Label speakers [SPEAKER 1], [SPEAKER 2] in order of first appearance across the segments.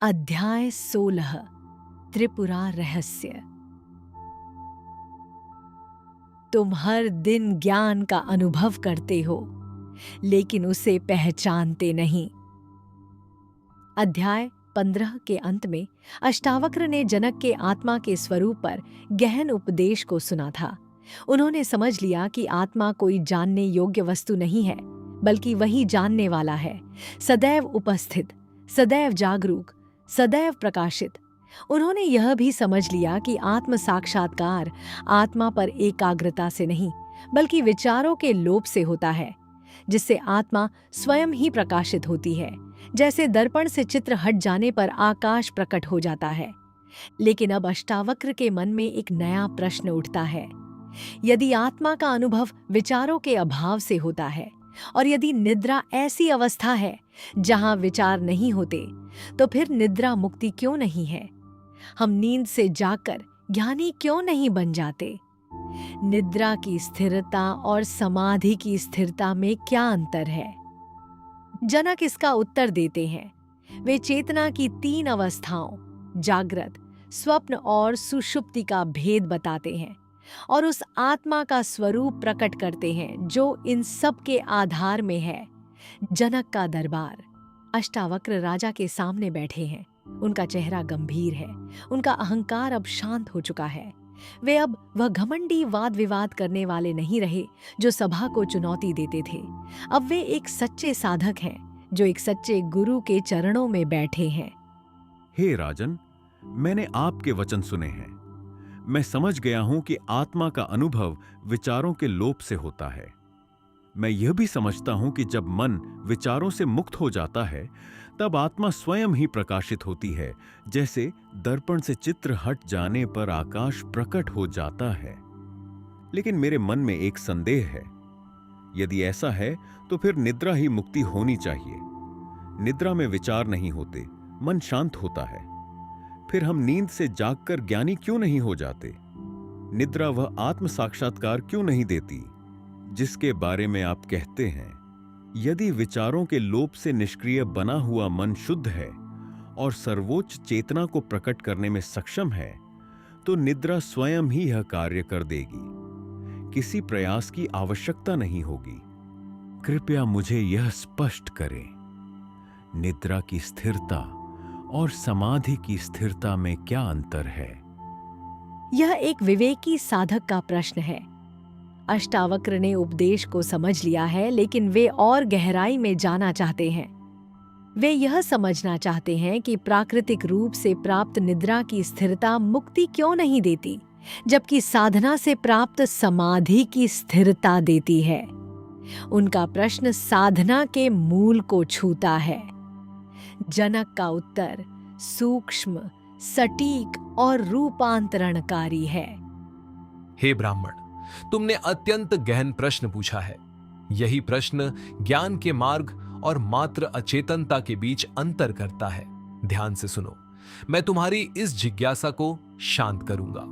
[SPEAKER 1] अध्याय 16 त्रिपुरा रहस्य। तुम हर दिन ज्ञान का अनुभव करते हो, लेकिन उसे पहचानते नहीं। अध्याय 15 के अंत में अष्टावक्र ने जनक के आत्मा के स्वरूप पर गहन उपदेश को सुना था। उन्होंने समझ लिया कि आत्मा कोई जानने योग्य वस्तु नहीं है, बल्कि वही जानने वाला है, सदैव उपस्थित, सदैव जागरूक, सदैव प्रकाशित। उन्होंने यह भी समझ लिया कि आत्म साक्षात्कार आत्मा पर एकाग्रता से नहीं, बल्कि विचारों के लोप से होता है, जिससे आत्मा स्वयं ही प्रकाशित होती है। जैसे दर्पण से चित्र हट जाने पर आकाश प्रकट हो जाता है। लेकिन अब अष्टावक्र के मन में एक नया प्रश्न उठता है। यदि आत्मा का अनुभव विचारों के अभाव से होता है, और यदि निद्रा ऐसी अवस्था है जहां विचार नहीं होते, तो फिर निद्रा मुक्ति क्यों नहीं है? हम नींद से जागकर ज्ञानी क्यों नहीं बन जाते? निद्रा की स्थिरता और समाधि की स्थिरता में क्या अंतर है? जनक इसका उत्तर देते हैं। वे चेतना की 3 अवस्थाओं, जागृत, स्वप्न और सुषुप्ति का भेद बताते हैं और उस आत्मा का स्वरूप प्रकट करते हैं जो इन सब के आधार में है। जनक का दरबार। अष्टावक्र राजा के सामने बैठे हैं। उनका चेहरा गंभीर है। उनका अहंकार अब शांत हो चुका है। वे अब वह घमंडी वाद विवाद करने वाले नहीं रहे जो सभा को चुनौती देते थे। अब वे एक सच्चे साधक हैं जो एक सच्चे गुरु के चरणों में बैठे हैं।
[SPEAKER 2] हे राजन, मैंने आपके वचन सुने हैं। मैं समझ गया हूं कि आत्मा का अनुभव विचारों के लोप से होता है। मैं यह भी समझता हूं कि जब मन विचारों से मुक्त हो जाता है, तब आत्मा स्वयं ही प्रकाशित होती है, जैसे दर्पण से चित्र हट जाने पर आकाश प्रकट हो जाता है। लेकिन मेरे मन में एक संदेह है। यदि ऐसा है, तो फिर निद्रा ही मुक्ति होनी चाहिए। निद्रा में विचार नहीं होते, मन शांत होता है। फिर हम नींद से जागकर ज्ञानी क्यों नहीं हो जाते? निद्रा वह आत्म साक्षात्कार क्यों नहीं देती जिसके बारे में आप कहते हैं? यदि विचारों के लोप से निष्क्रिय बना हुआ मन शुद्ध है और सर्वोच्च चेतना को प्रकट करने में सक्षम है, तो निद्रा स्वयं ही यह कार्य कर देगी। किसी प्रयास की आवश्यकता नहीं होगी। कृपया मुझे यह स्पष्ट करें, निद्रा की स्थिरता और समाधि की स्थिरता में क्या अंतर है?
[SPEAKER 1] यह एक विवेकी साधक का प्रश्न है। अष्टावक्र ने उपदेश को समझ लिया है, लेकिन वे और गहराई में जाना चाहते हैं। वे यह समझना चाहते हैं कि प्राकृतिक रूप से प्राप्त निद्रा की स्थिरता मुक्ति क्यों नहीं देती, जबकि साधना से प्राप्त समाधि की स्थिरता देती है। उनका प्रश्न साधना के मूल को छूता है। जनक का उत्तर सूक्ष्म, सटीक और रूपांतरणकारी है।
[SPEAKER 3] हे ब्राह्मण, तुमने अत्यंत गहन प्रश्न पूछा है। यही प्रश्न ज्ञान के मार्ग और मात्र अचेतनता के बीच अंतर करता है। ध्यान से सुनो, मैं तुम्हारी इस जिज्ञासा को शांत करूंगा।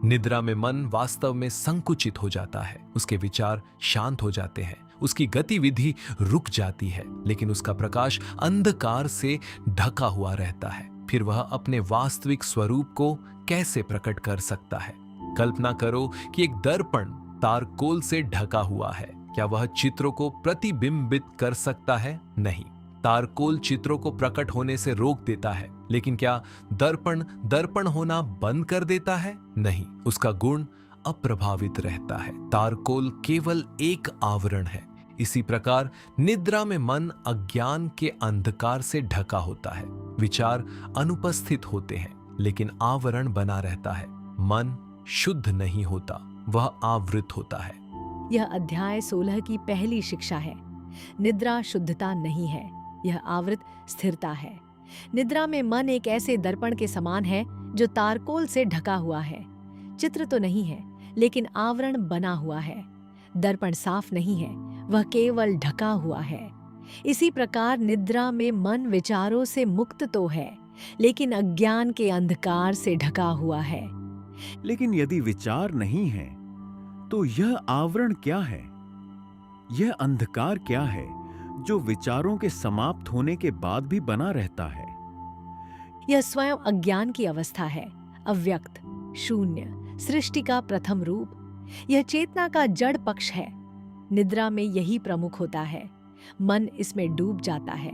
[SPEAKER 3] निद्रा में मन वास्तव में संकुचित हो जाता है, उसके विचार शांत हो जाते हैं, उसकी गतिविधि रुक जाती है, लेकिन उसका प्रकाश अंधकार से ढका हुआ रहता है। फिर वह अपने वास्तविक स्वरूप को कैसे प्रकट कर सकता है? कल्पना करो कि एक दर्पण तारकोल से ढका हुआ है। क्या वह चित्रों को प्रतिबिंबित कर सकता है? नहीं। तारकोल चित्रों को प्रकट होने से रोक देता है, लेकिन क्या दर्पण दर्पण होना बंद कर देता है? नहीं, उसका गुण अप्रभावित रहता है। तारकोल केवल एक आवरण है। इसी प्रकार निद्रा में मन अज्ञान के अंधकार से ढका होता है। विचार अनुपस्थित होते हैं, लेकिन आवरण बना रहता है। मन शुद्ध नहीं होता, वह आवृत होता है।
[SPEAKER 1] यह अध्याय 16 की पहली शिक्षा है। निद्रा शुद्धता नहीं है, यह आवृत स्थिरता है। निद्रा में मन एक ऐसे दर्पण के समान है जो तारकोल से ढका हुआ है। चित्र तो नहीं है, लेकिन आवरण बना हुआ है। दर्पण साफ नहीं है, वह केवल ढका हुआ है। इसी प्रकार निद्रा में मन विचारों से मुक्त तो है, लेकिन अज्ञान के अंधकार से ढका हुआ है।
[SPEAKER 2] लेकिन यदि विचार नहीं है, तो यह आवरण क्या है? यह अंधकार क्या है जो विचारों के समाप्त होने के बाद भी बना रहता है?
[SPEAKER 1] यह स्वयं अज्ञान की अवस्था है, अव्यक्त, शून्य, सृष्टि का प्रथम रूप। यह चेतना का जड़ पक्ष है। निद्रा में यही प्रमुख होता है। मन इसमें डूब जाता है।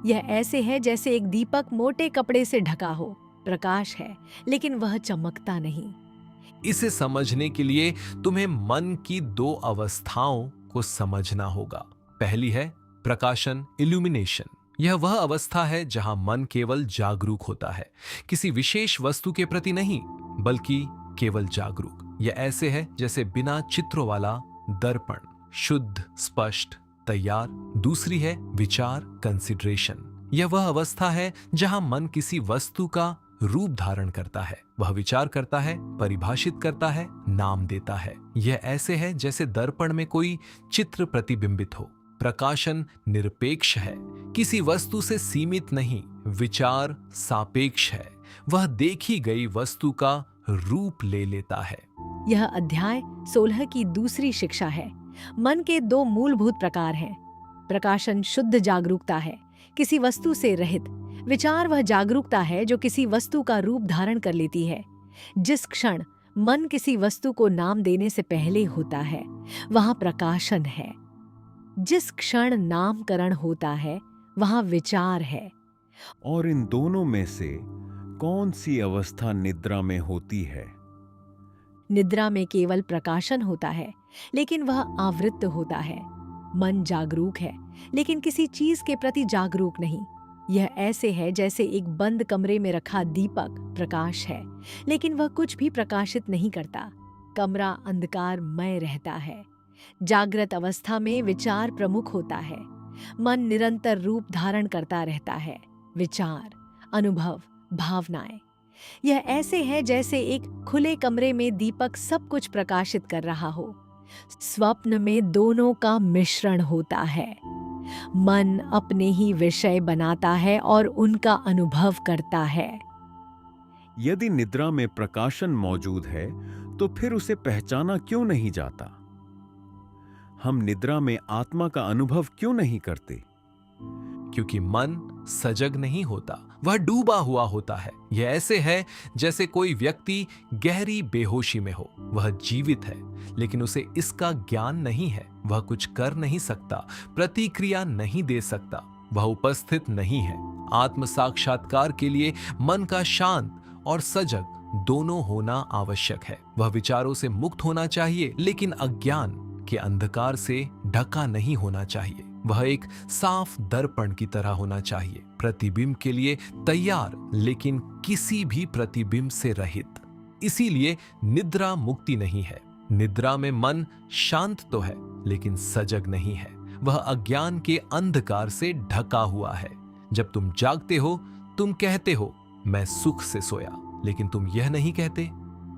[SPEAKER 1] यह ऐसे है जैसे एक दीपक मोटे कपड़े से ढका हो, प्रकाश है लेकिन वह चमकता नहीं।
[SPEAKER 3] इसे समझने के लिए तुम्हें मन की दो अवस्थाओं को समझना होगा। पहली है प्रकाशन, इल्यूमिनेशन। यह वह अवस्था है जहां मन केवल जागरूक होता है, किसी विशेष वस्तु के प्रति नहीं, बल्कि केवल जागरूक। यह ऐसे है जैसे बिना चित्रों वाला दर्पण, शुद्ध, स्पष्ट, तैयार। दूसरी है विचार, कंसिडरेशन। यह वह अवस्था है जहां मन किसी वस्तु का रूप धारण करता है, वह विचार करता है, परिभाषित करता है, नाम देता है। यह ऐसे है जैसे दर्पण में कोई चित्र प्रतिबिंबित हो। प्रकाशन निरपेक्ष है, किसी वस्तु से सीमित नहीं। विचार सापेक्ष है, वह देखी गई वस्तु का रूप ले लेता है।
[SPEAKER 1] यह अध्याय 16 की दूसरी शिक्षा है। मन के दो मूलभूत प्रकार हैं। प्रकाशन शुद्ध जागरूकता है, किसी वस्तु से रहित। विचार वह जागरूकता है जो किसी वस्तु का रूप धारण कर लेती है। जिस क्षण मन किसी वस्तु को नाम देने से पहले होता है, वहां प्रकाशन है। जिस क्षण नामकरण होता है, वहां विचार है।
[SPEAKER 2] और इन दोनों में से कौन सी अवस्था निद्रा में होती है?
[SPEAKER 1] निद्रा में केवल प्रकाशन होता है, लेकिन वह आवृत्त होता है। मन जागरूक है, लेकिन किसी चीज के प्रति जागरूक नहीं। यह ऐसे है जैसे एक बंद कमरे में रखा दीपक प्रकाश है, लेकिन वह कुछ भी प्रकाशित नहीं करता। कमरा अंधकारमय रहता है। जागृत अवस्था में विचार प्रमुख होता है। मन निरंतर रूप धारण करता रहता है। विचार, अनुभव, भावनाएं। यह ऐसे है जैसे एक खुले कमरे में दीपक सब कुछ प्रकाशित कर रहा हो। स्वप्न में दोनों का मिश्रण होता है। मन अपने ही विषय बनाता है और उनका अनुभव करता है।
[SPEAKER 2] यदि निद्रा में प्रकाशन मौजूद है, तो फिर उसे पहचाना क्यों नहीं जाता? हम निद्रा में आत्मा का अनुभव क्यों नहीं करते?
[SPEAKER 3] क्योंकि मन सजग नहीं होता, वह डूबा हुआ होता है। यह ऐसे है जैसे कोई व्यक्ति गहरी बेहोशी में हो। वह जीवित है, लेकिन उसे इसका ज्ञान नहीं है। वह कुछ कर नहीं सकता, प्रतिक्रिया नहीं दे सकता, वह उपस्थित नहीं है। आत्म साक्षात्कार के लिए मन का शांत और सजग दोनों होना आवश्यक है। वह विचारों से मुक्त होना चाहिए, लेकिन अज्ञान के अंधकार से ढका नहीं होना चाहिए। वह एक साफ दर्पण की तरह होना चाहिए, प्रतिबिंब के लिए तैयार, लेकिन किसी भी प्रतिबिंब से रहित। इसीलिए निद्रा मुक्ति नहीं है। निद्रा में मन शांत तो है, लेकिन सजग नहीं है। वह अज्ञान के अंधकार से ढका हुआ है। जब तुम जागते हो, तुम कहते हो मैं सुख से सोया, लेकिन तुम यह नहीं कहते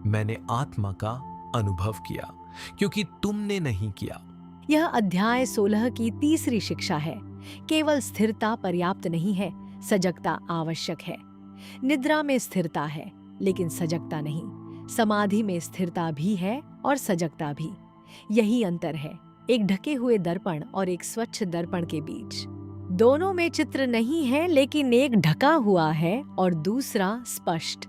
[SPEAKER 3] मैंने आत्मा का अनुभव किया, क्योंकि तुमने नहीं किया।
[SPEAKER 1] यह अध्याय 16 की तीसरी शिक्षा है। केवल स्थिरता पर्याप्त नहीं है, सजगता आवश्यक है। निद्रा में स्थिरता है, लेकिन सजगता नहीं। समाधि में स्थिरता भी है और सजगता भी। यही अंतर है एक ढके हुए दर्पण और एक स्वच्छ दर्पण के बीच। दोनों में चित्र नहीं है, लेकिन एक ढका हुआ है और दूसरा स्पष्ट।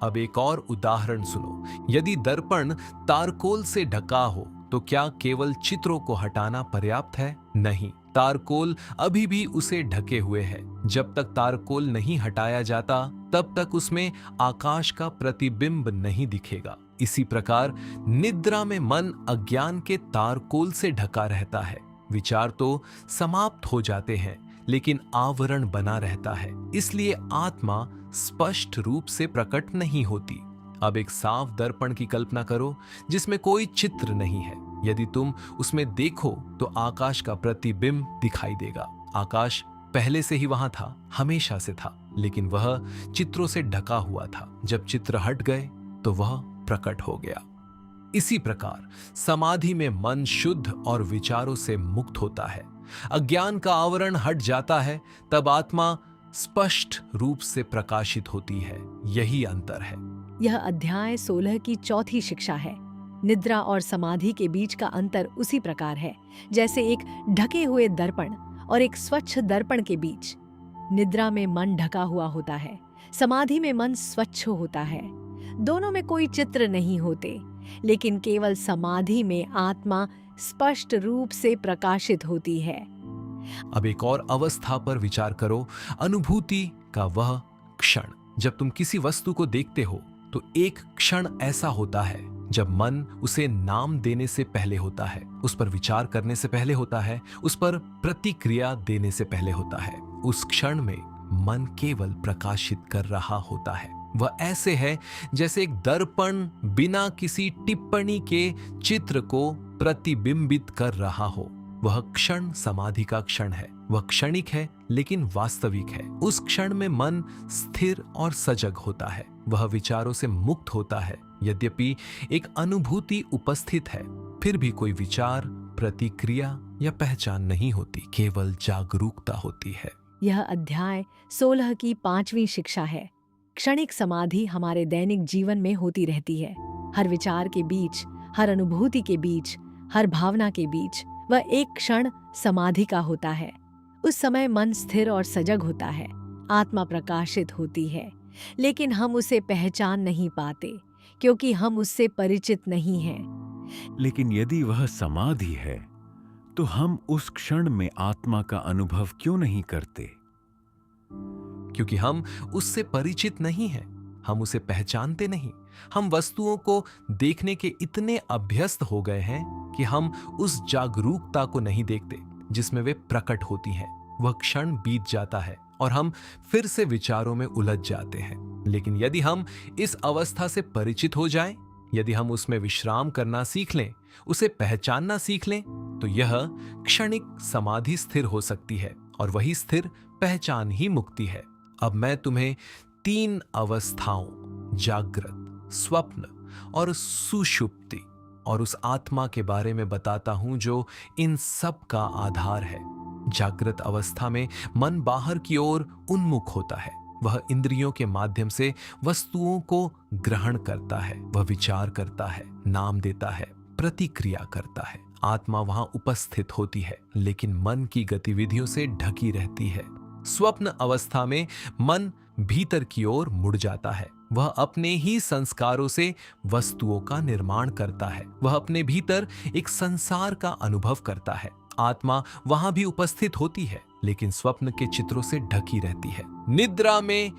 [SPEAKER 3] अब एक और उदाहरण सुनो। यदि दर्पण तारकोल से ढका हो, तो क्या केवल चित्रों को हटाना पर्याप्त है? नहीं, तारकोल अभी भी उसे ढके हुए है। जब तक तारकोल नहीं हटाया जाता, तब तक उसमें आकाश का प्रतिबिंब नहीं दिखेगा। इसी प्रकार निद्रा में मन अज्ञान के तारकोल से ढका रहता है। विचार तो समाप्त हो जाते हैं, लेकिन आवरण बना रहता है। इसलिए आत्मा स्पष्ट रूप से प्रकट नहीं होती। अब एक साफ दर्पण की कल्पना करो जिसमें कोई चित्र नहीं है। यदि तुम उसमें देखो तो आकाश का प्रतिबिंब दिखाई देगा। आकाश पहले से ही वहां था, हमेशा से था, लेकिन वह चित्रों से ढका हुआ था। जब चित्र हट गए तो वह प्रकट हो गया। इसी प्रकार समाधि में मन शुद्ध और विचारों से मुक्त होता है। अज्ञान का आवरण हट जाता है, तब आत्मा स्पष्ट रूप से प्रकाशित होती है। यही अंतर है।
[SPEAKER 1] यह अध्याय 16 की चौथी शिक्षा है। निद्रा और समाधि के बीच का अंतर उसी प्रकार है जैसे एक ढके हुए दर्पण और एक स्वच्छ दर्पण के बीच। निद्रा में मन ढका हुआ होता है, समाधि में मन स्वच्छ होता है। दोनों में कोई चित्र नहीं होते, लेकिन केवल समाधि में आत्मा स्पष्ट रूप से प्रकाशित होती है।
[SPEAKER 3] अब एक और अवस्था पर विचार करो, अनुभूति का वह क्षण। जब तुम किसी वस्तु को देखते हो तो एक क्षण ऐसा होता है जब मन उसे नाम देने से पहले होता है, उस पर विचार करने से पहले होता है, उस पर प्रतिक्रिया देने से पहले होता है। उस क्षण में मन केवल प्रकाशित कर रहा होता है। वह ऐसे है जैसे एक दर्पण बिना किसी टिप्पणी के चित्र को प्रतिबिंबित कर रहा हो। वह क्षण समाधि का क्षण है। वह क्षणिक है लेकिन वास्तविक है। उस क्षण में मन स्थिर और सजग होता है। वह विचारों से मुक्त होता है। यद्यपि एक अनुभूति उपस्थित है, फिर भी कोई विचार, प्रतिक्रिया या पहचान नहीं होती, केवल जागरूकता होती है।
[SPEAKER 1] यह अध्याय 16 की 5वीं शिक्षा है। क्षणिक समाधि हमारे दैनिक जीवन में होती रहती है। हर विचार के बीच, हर अनुभूति के बीच, हर भावना के बीच वह एक क्षण समाधि का होता है। उस समय मन स्थिर और सजग होता है, आत्मा प्रकाशित होती है, लेकिन हम उसे पहचान नहीं पाते क्योंकि हम उससे परिचित नहीं हैं।
[SPEAKER 2] लेकिन यदि वह समाधि है तो हम उस क्षण में आत्मा का अनुभव क्यों नहीं करते?
[SPEAKER 3] क्योंकि हम उससे परिचित नहीं हैं, हम उसे पहचानते नहीं। हम वस्तुओं को देखने के इतने अभ्यस्त हो गए हैं कि हम उस जागरूकता को नहीं देखते जिसमें वे प्रकट होती हैं। वह क्षण बीत जाता है और हम फिर से विचारों में उलझ जाते हैं। लेकिन यदि हम इस अवस्था से परिचित हो जाएं, यदि हम उसमें विश्राम करना सीख लें, उसे पहचानना सीख लें, तो यह क्षणिक समाधि स्थिर हो सकती है और वही स्थिर पहचान ही मुक्ति है। अब मैं तुम्हें 3 अवस्थाओं, जागृत, स्वप्न और सुषुप्ति और उस आत्मा के बारे में बताता हूं जो इन सब का आधार है। जागृत अवस्था में मन बाहर की ओर उन्मुख होता है। वह इंद्रियों के माध्यम से वस्तुओं को ग्रहण करता है, वह विचार करता है, नाम देता है, प्रतिक्रिया करता है। आत्मा वहां उपस्थित होती है लेकिन मन की गतिविधियों से ढकी रहती है। स्वप्न अवस्था में मन भीतर की ओर मुड़ जाता है। वह अपने ही संस्कारों से वस्तुओं का निर्माण करता है। वह अपने भीतर एक संसार का अनुभव करता है। आत्मा वहां भी उपस्थित होती है लेकिन स्वप्न के चित्रों से ढकी रहती है। निद्रा में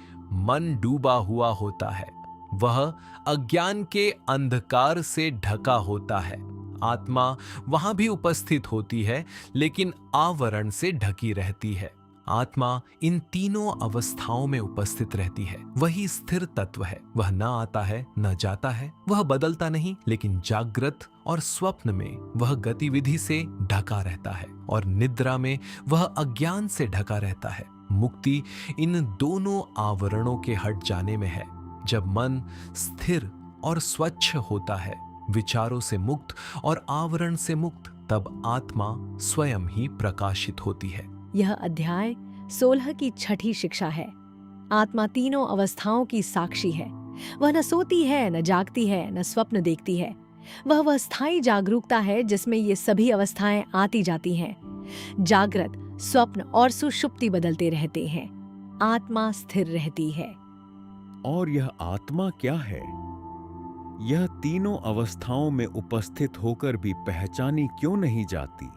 [SPEAKER 3] मन डूबा हुआ होता है। वह अज्ञान के अंधकार से ढका होता है। आत्मा वहां भी उपस्थित होती है लेकिन आवरण से ढकी रहती है। आत्मा इन तीनों अवस्थाओं में उपस्थित रहती है। वही स्थिर तत्व है। वह न आता है न जाता है, वह बदलता नहीं, लेकिन जागृत और स्वप्न में वह गतिविधि से ढका रहता है और निद्रा में वह अज्ञान से ढका रहता है। मुक्ति इन दोनों आवरणों के हट जाने में है। जब मन स्थिर और स्वच्छ होता है, विचारों से मुक्त और आवरण से मुक्त, तब आत्मा स्वयं ही प्रकाशित होती है।
[SPEAKER 1] यह अध्याय 16 की 6ठी शिक्षा है। आत्मा तीनों अवस्थाओं की साक्षी है। वह न सोती है, न जागती है, न स्वप्न देखती है। वह स्थायी जागरूकता है जिसमें ये सभी अवस्थाएं आती जाती हैं। जागृत, स्वप्न और सुषुप्ति बदलते रहते हैं। आत्मा स्थिर रहती है।
[SPEAKER 2] और यह आत्मा क्या है? यह तीनों अवस्थाओं में उपस्थित होकर भी पहचानी क्यों नहीं जाती?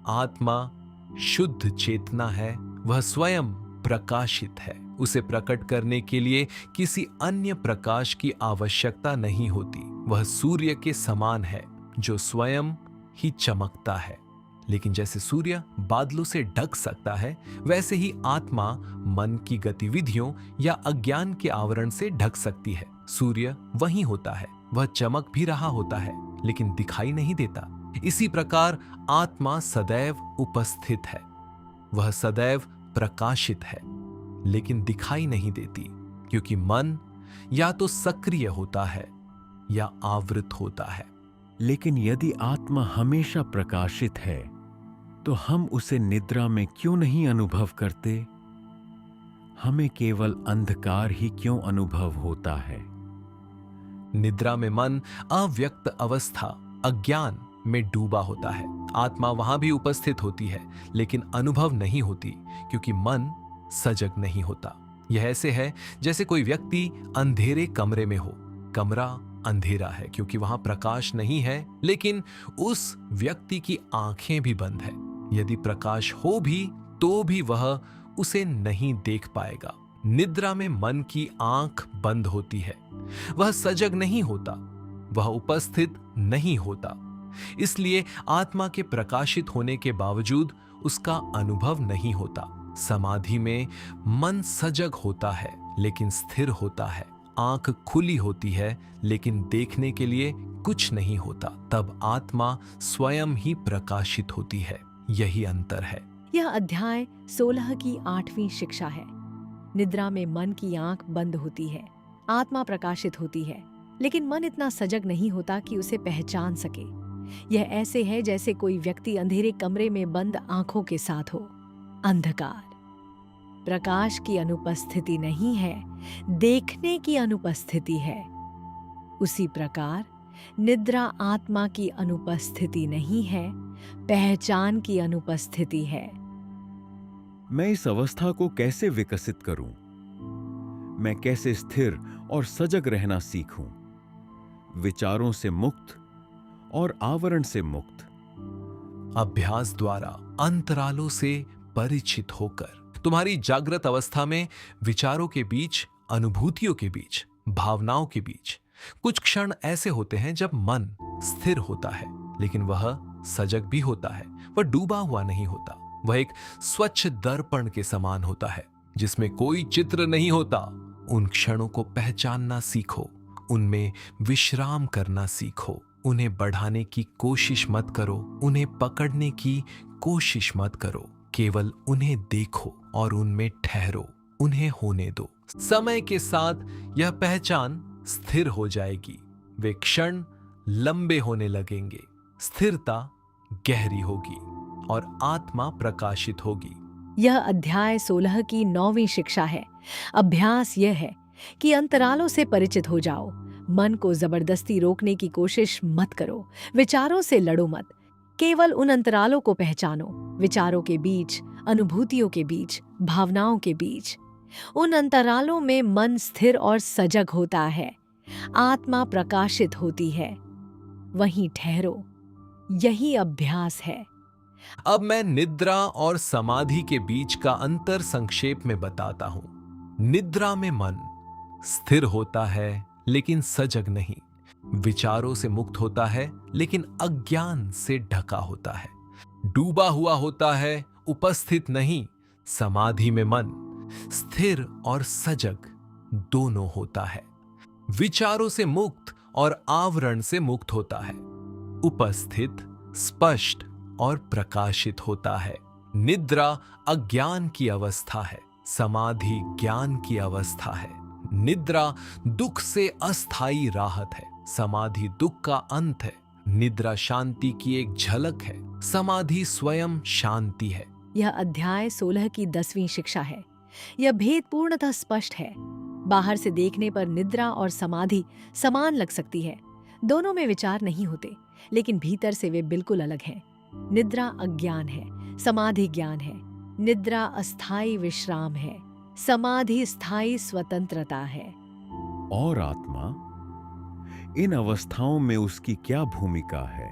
[SPEAKER 3] आत्मा शुद्ध चेतना है। वह स्वयं प्रकाशित है। उसे प्रकट करने के लिए किसी अन्य प्रकाश की आवश्यकता नहीं होती। वह सूर्य के समान है जो स्वयं ही चमकता है। लेकिन जैसे सूर्य बादलों से ढक सकता है, वैसे ही आत्मा मन की गतिविधियों या अज्ञान के आवरण से ढक सकती है। सूर्य वहीं होता है, वह चमक भी रहा होता है लेकिन दिखाई नहीं देता। इसी प्रकार आत्मा सदैव उपस्थित है। वह सदैव प्रकाशित है लेकिन दिखाई नहीं देती, क्योंकि मन या तो सक्रिय होता है या आवृत होता है।
[SPEAKER 2] लेकिन यदि आत्मा हमेशा प्रकाशित है तो हम उसे निद्रा में क्यों नहीं अनुभव करते? हमें केवल अंधकार ही क्यों अनुभव होता है?
[SPEAKER 3] निद्रा में मन अव्यक्त अवस्था, अज्ञान में डूबा होता है। आत्मा वहां भी उपस्थित होती है लेकिन अनुभव नहीं होती, क्योंकि मन सजग नहीं होता। यह ऐसे है जैसे कोई व्यक्ति अंधेरे कमरे में हो। कमरा अंधेरा है क्योंकि वहां प्रकाश नहीं है, लेकिन उस व्यक्ति की आंखें भी बंद है। यदि प्रकाश हो भी तो भी वह उसे नहीं देख पाएगा। निद्रा में मन की आंख बंद होती है, वह सजग नहीं होता, वह उपस्थित नहीं होता। इसलिए आत्मा के प्रकाशित होने के बावजूद उसका अनुभव नहीं होता। समाधि में मन सजग होता है लेकिन स्थिर होता है, आंख खुली होती है लेकिन देखने के लिए कुछ नहीं होता। तब आत्मा स्वयं ही प्रकाशित होती है। यही अंतर है।
[SPEAKER 1] यह अध्याय 16 की 8वीं शिक्षा है। निद्रा में मन की आंख बंद होती है, आत्मा प्रकाशित होती है, लेकिन मन इतना सजग नहीं होता कि उसे पहचान सके। यह ऐसे है जैसे कोई व्यक्ति अंधेरे कमरे में बंद आंखों के साथ हो। अंधकार, प्रकाश की अनुपस्थिति नहीं है, देखने की अनुपस्थिति है। उसी प्रकार निद्रा आत्मा की अनुपस्थिति नहीं है, पहचान की अनुपस्थिति है।
[SPEAKER 2] मैं इस अवस्था को कैसे विकसित करूं? मैं कैसे स्थिर और सजग रहना सीखूं? विचारों से मुक्त और आवरण से मुक्त।
[SPEAKER 3] अभ्यास द्वारा अंतरालों से परिचित होकर तुम्हारी जागृत अवस्था में विचारों के बीच, अनुभूतियों के बीच, भावनाओं के बीच कुछ क्षण ऐसे होते हैं जब मन स्थिर होता है, लेकिन वह सजग भी होता है। वह डूबा हुआ नहीं होता। वह एक स्वच्छ दर्पण के समान होता है जिसमें कोई चित्र नहीं होता। उन क्षणों को पहचानना सीखो, उनमें विश्राम करना सीखो। उन्हें बढ़ाने की कोशिश मत करो, उन्हें पकड़ने की कोशिश मत करो। केवल उन्हें देखो और उनमें ठहरो, उन्हें होने दो। समय के साथ यह पहचान स्थिर हो जाएगी। वे क्षण लंबे होने लगेंगे, स्थिरता गहरी होगी और आत्मा प्रकाशित होगी।
[SPEAKER 1] यह अध्याय 16 की 9वीं शिक्षा है। अभ्यास यह है कि अंतरालों से परिचित हो जाओ। मन को जबरदस्ती रोकने की कोशिश मत करो, विचारों से लड़ो मत। केवल उन अंतरालों को पहचानो, विचारों के बीच, अनुभूतियों के बीच, भावनाओं के बीच। उन अंतरालों में मन स्थिर और सजग होता है, आत्मा प्रकाशित होती है। वहीं ठहरो। यही अभ्यास है।
[SPEAKER 3] अब मैं निद्रा और समाधि के बीच का अंतर संक्षेप में बताता हूं। निद्रा में मन स्थिर होता है लेकिन सजग नहीं, विचारों से मुक्त होता है लेकिन अज्ञान से ढका होता है, डूबा हुआ होता है, उपस्थित नहीं। समाधि में मन स्थिर और सजग दोनों होता है, विचारों से मुक्त और आवरण से मुक्त होता है, उपस्थित, स्पष्ट और प्रकाशित होता है। निद्रा अज्ञान की अवस्था है, समाधि ज्ञान की अवस्था है। निद्रा दुख से अस्थायी राहत है, समाधि दुख का अंत है। निद्रा शांति की एक झलक है, समाधि स्वयं शांति है।
[SPEAKER 1] यह अध्याय 16 की 10वीं शिक्षा है। यह भेद पूर्णतः स्पष्ट है। बाहर से देखने पर निद्रा और समाधि समान लग सकती है, दोनों में विचार नहीं होते, लेकिन भीतर से वे बिल्कुल अलग हैं। निद्रा अज्ञान है, समाधि ज्ञान है। निद्रा अस्थायी विश्राम है, समाधि स्थायी स्वतंत्रता है।
[SPEAKER 2] और आत्मा, इन अवस्थाओं में उसकी क्या भूमिका है?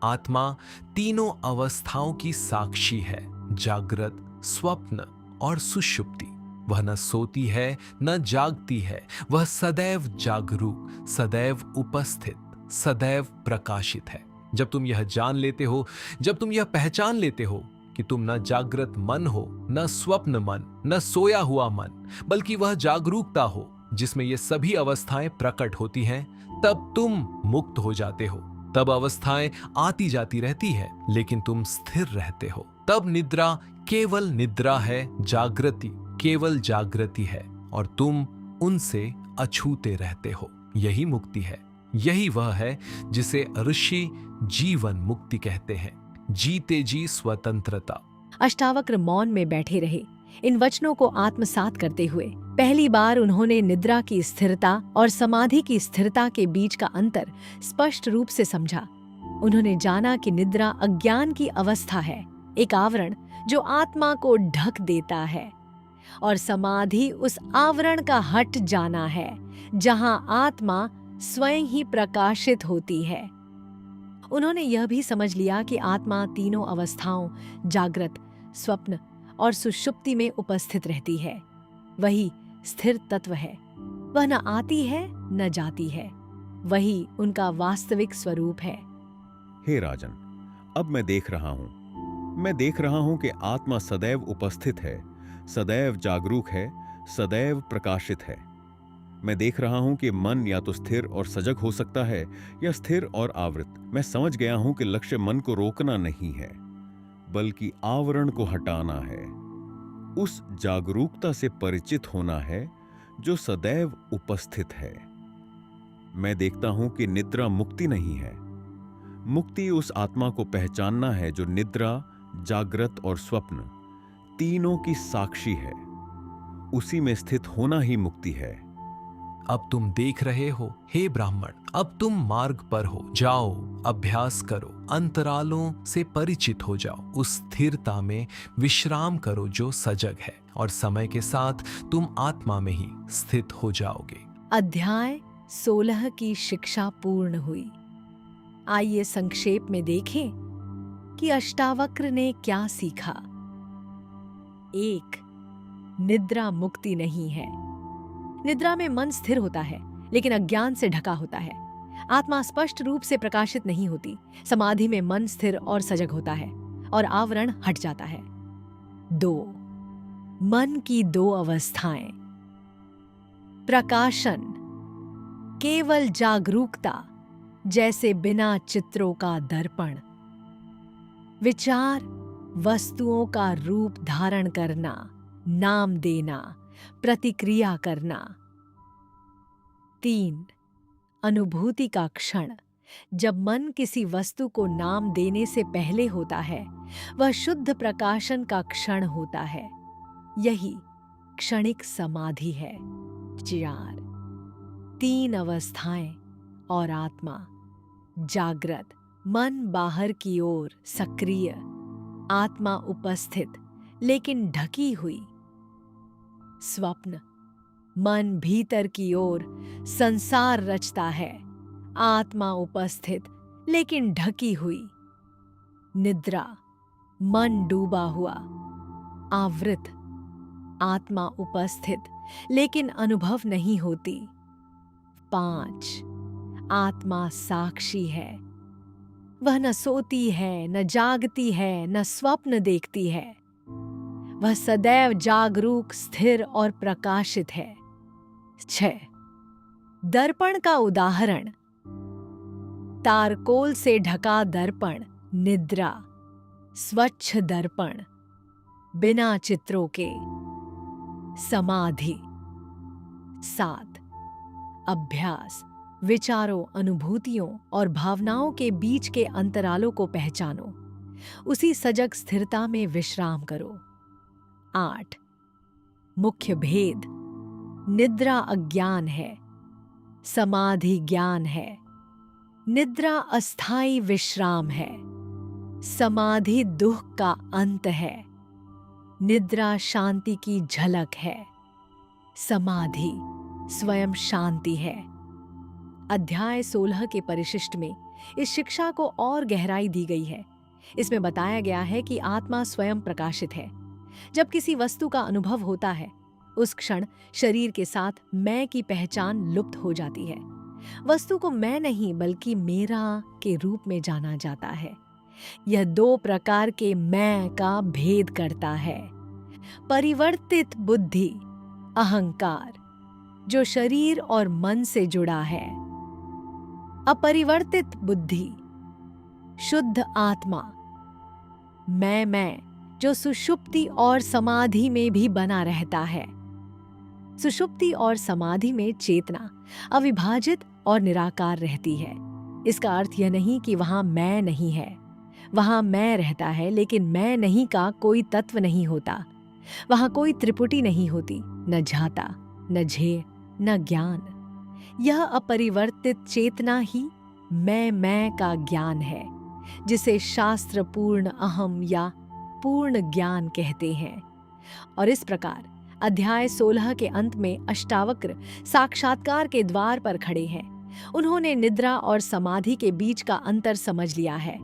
[SPEAKER 3] आत्मा तीनों अवस्थाओं की साक्षी है, जागृत, स्वप्न और सुषुप्ति। वह न सोती है न जागती है, वह सदैव जागरूक, सदैव उपस्थित, सदैव प्रकाशित है। जब तुम यह जान लेते हो, जब तुम यह पहचान लेते हो कि तुम न जागृत मन हो, न स्वप्न मन, न सोया हुआ मन, बल्कि वह जागरूकता हो जिसमें ये सभी अवस्थाएं प्रकट होती हैं, तब तुम मुक्त हो जाते हो। तब अवस्थाएं आती जाती रहती है लेकिन तुम स्थिर रहते हो। तब निद्रा केवल निद्रा है, जागृति केवल जागृति है और तुम उनसे अछूते रहते हो। यही मुक्ति है। यही वह है जिसे ऋषि जीवन मुक्ति कहते हैं, जीते जी स्वतंत्रता।
[SPEAKER 1] अष्टावक्र मौन में बैठे रहे, इन वचनों को आत्मसात करते हुए। पहली बार उन्होंने निद्रा की स्थिरता और समाधि की स्थिरता के बीच का अंतर स्पष्ट रूप से समझा। उन्होंने जाना कि निद्रा अज्ञान की अवस्था है, एक आवरण जो आत्मा को ढक देता है, और समाधि उस आवरण का हट जाना है जहां आत्मा स्वयं ही प्रकाशित होती है। उन्होंने यह भी समझ लिया कि आत्मा तीनों अवस्थाओं जागृत, स्वप्न और सुषुप्ति में उपस्थित रहती है। वही स्थिर तत्व है। वह न आती है न जाती है। वही उनका वास्तविक स्वरूप है।
[SPEAKER 2] हे राजन, अब मैं देख रहा हूं कि आत्मा सदैव उपस्थित है, सदैव जागरूक है, सदैव प्रकाशित है। मैं देख रहा हूं कि मन या तो स्थिर और सजग हो सकता है या स्थिर और आवृत। मैं समझ गया हूं कि लक्ष्य मन को रोकना नहीं है, बल्कि आवरण को हटाना है। उस जागरूकता से परिचित होना है जो सदैव उपस्थित है। मैं देखता हूं कि निद्रा मुक्ति नहीं है। मुक्ति उस आत्मा को पहचानना है जो निद्रा, जागृत और स्वप्न तीनों की साक्षी है। उसी में स्थित होना ही मुक्ति है।
[SPEAKER 3] अब तुम देख रहे हो, हे ब्राह्मण, अब तुम मार्ग पर हो। जाओ, अभ्यास करो, अंतरालों से परिचित हो जाओ, उस स्थिरता में विश्राम करो जो सजग है, और समय के साथ तुम आत्मा में ही स्थित हो जाओगे।
[SPEAKER 1] अध्याय 16 की शिक्षा पूर्ण हुई। आइए संक्षेप में देखें कि अष्टावक्र ने क्या सीखा। 1. निद्रा मुक्ति नहीं है। निद्रा में मन स्थिर होता है, लेकिन अज्ञान से ढका होता है। आत्मा स्पष्ट रूप से प्रकाशित नहीं होती। समाधि में मन स्थिर और सजग होता है और आवरण हट जाता है। 2. मन की 2 अवस्थाएं। प्रकाशन, केवल जागरूकता, जैसे बिना चित्रों का दर्पण। विचार, वस्तुओं का रूप धारण करना, नाम देना, प्रतिक्रिया करना। 3. अनुभूति का क्षण, जब मन किसी वस्तु को नाम देने से पहले होता है, वह शुद्ध प्रकाशन का क्षण होता है। यही क्षणिक समाधि है। 4. 3 अवस्थाएं और आत्मा। जागृत, मन बाहर की ओर सक्रिय, आत्मा उपस्थित लेकिन ढकी हुई। स्वप्न, मन भीतर की ओर संसार रचता है, आत्मा उपस्थित लेकिन ढकी हुई। निद्रा, मन डूबा हुआ, आवृत, आत्मा उपस्थित लेकिन अनुभव नहीं होती। 5. आत्मा साक्षी है। वह न सोती है, न जागती है, न स्वप्न देखती है। वह सदैव जागरूक, स्थिर और प्रकाशित है। 6. दर्पण का उदाहरण। तारकोल से ढका दर्पण निद्रा, स्वच्छ दर्पण बिना चित्रों के समाधि। 7. अभ्यास, विचारों, अनुभूतियों और भावनाओं के बीच के अंतरालों को पहचानो। उसी सजग स्थिरता में विश्राम करो। 8. मुख्य भेद। निद्रा अज्ञान है, समाधि ज्ञान है। निद्रा अस्थायी विश्राम है, समाधि दुख का अंत है। निद्रा शांति की झलक है, समाधि स्वयं शांति है। अध्याय 16 के परिशिष्ट में इस शिक्षा को और गहराई दी गई है। इसमें बताया गया है कि आत्मा स्वयं प्रकाशित है। जब किसी वस्तु का अनुभव होता है, उस क्षण शरीर के साथ मैं की पहचान लुप्त हो जाती है। वस्तु को मैं नहीं बल्कि मेरा के रूप में जाना जाता है। यह 2 प्रकार के मैं का भेद करता है। परिवर्तित बुद्धि, अहंकार, जो शरीर और मन से जुड़ा है। अपरिवर्तित बुद्धि, शुद्ध आत्मा, मैं, जो सुषुप्ति और समाधि में भी बना रहता है। सुषुप्ति और समाधि में चेतना अविभाजित और निराकार रहती है। इसका अर्थ यह नहीं कि वहां मैं नहीं है। वहां मैं रहता है, लेकिन मैं नहीं का कोई तत्व नहीं होता। वहां कोई त्रिपुटी नहीं होती, न झाता, न झेय, न ज्ञान। यह अपरिवर्तित चेतना ही मैं का ज्ञान है, जिसे शास्त्र पूर्ण अहम या पूर्ण ज्ञान कहते हैं। और इस प्रकार अध्याय 16 के अंत में अष्टावक्र साक्षात्कार के द्वार पर खड़े हैं। उन्होंने निद्रा और समाधि के बीच का अंतर समझ लिया है।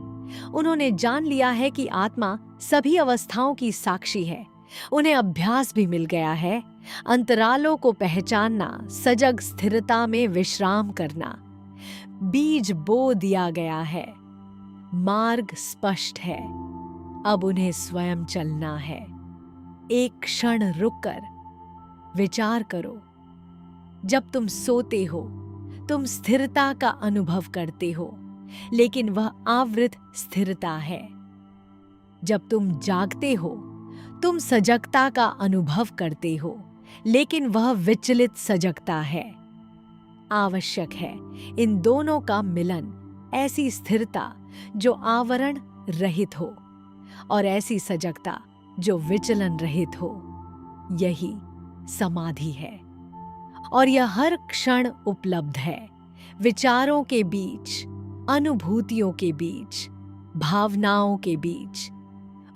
[SPEAKER 1] उन्होंने जान लिया है कि आत्मा सभी अवस्थाओं की साक्षी है। उन्हें अभ्यास भी मिल गया है, अंतरालों को पहचानना, सजग स्थिरता में विश्राम करना। बीज बो दिया गया है, मार्ग स्पष्ट है, अब उन्हें स्वयं चलना है। एक क्षण रुककर विचार करो। जब तुम सोते हो, तुम स्थिरता का अनुभव करते हो, लेकिन वह आवृत स्थिरता है। जब तुम जागते हो, तुम सजगता का अनुभव करते हो, लेकिन वह विचलित सजगता है। आवश्यक है इन दोनों का मिलन, ऐसी स्थिरता जो आवरण रहित हो और ऐसी सजगता जो विचलन रहित हो। यही समाधि है और यह हर क्षण उपलब्ध है। विचारों के बीच, अनुभूतियों के बीच, भावनाओं के बीच।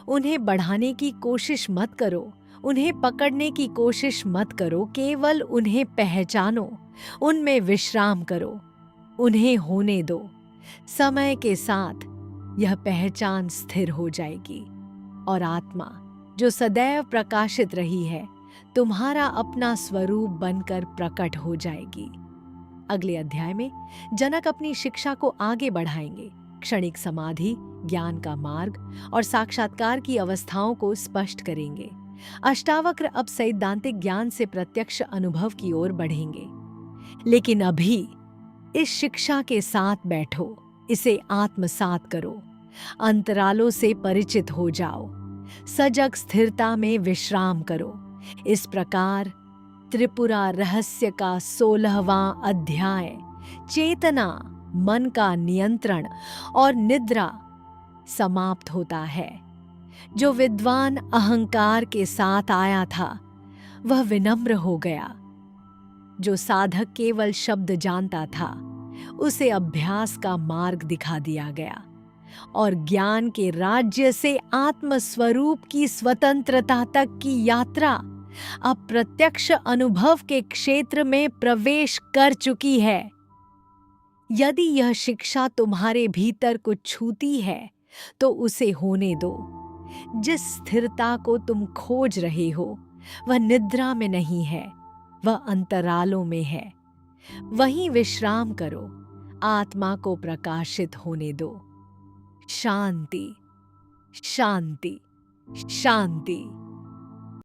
[SPEAKER 1] उन्हें बढ़ाने की कोशिश मत करो, उन्हें पकड़ने की कोशिश मत करो, केवल उन्हें पहचानो, उनमें विश्राम करो, उन्हें होने दो। समय के साथ यह पहचान स्थिर हो जाएगी और आत्मा जो सदैव प्रकाशित रही है, तुम्हारा अपना स्वरूप बनकर प्रकट हो जाएगी। अगले अध्याय में जनक अपनी शिक्षा को आगे बढ़ाएंगे। क्षणिक समाधि, ज्ञान का मार्ग और साक्षात्कार की अवस्थाओं को स्पष्ट करेंगे। अष्टावक्र अब सैद्धांतिक ज्ञान से प्रत्यक्ष अनुभव की ओर बढ़ेंगे। लेकिन अभी इस शिक्षा के साथ बैठो, इसे आत्मसात करो, अंतरालों से परिचित हो जाओ, सजग स्थिरता में विश्राम करो। इस प्रकार त्रिपुरा रहस्य का 16वां अध्याय, चेतना, मन का नियंत्रण और निद्रा, समाप्त होता है। जो विद्वान अहंकार के साथ आया था, वह विनम्र हो गया। जो साधक केवल शब्द जानता था, उसे अभ्यास का मार्ग दिखा दिया गया और ज्ञान के राज्य से आत्मस्वरूप की स्वतंत्रता तक की यात्रा अब प्रत्यक्ष अनुभव के क्षेत्र में प्रवेश कर चुकी है। यदि यह शिक्षा तुम्हारे भीतर को छूती है, तो उसे होने दो। जिस स्थिरता को तुम खोज रहे हो, वह निद्रा में नहीं है, वह अंतरालों में है। वहीं विश्राम करो, आत्मा को प्रकाशित होने दो। शांति, शांति, शांति।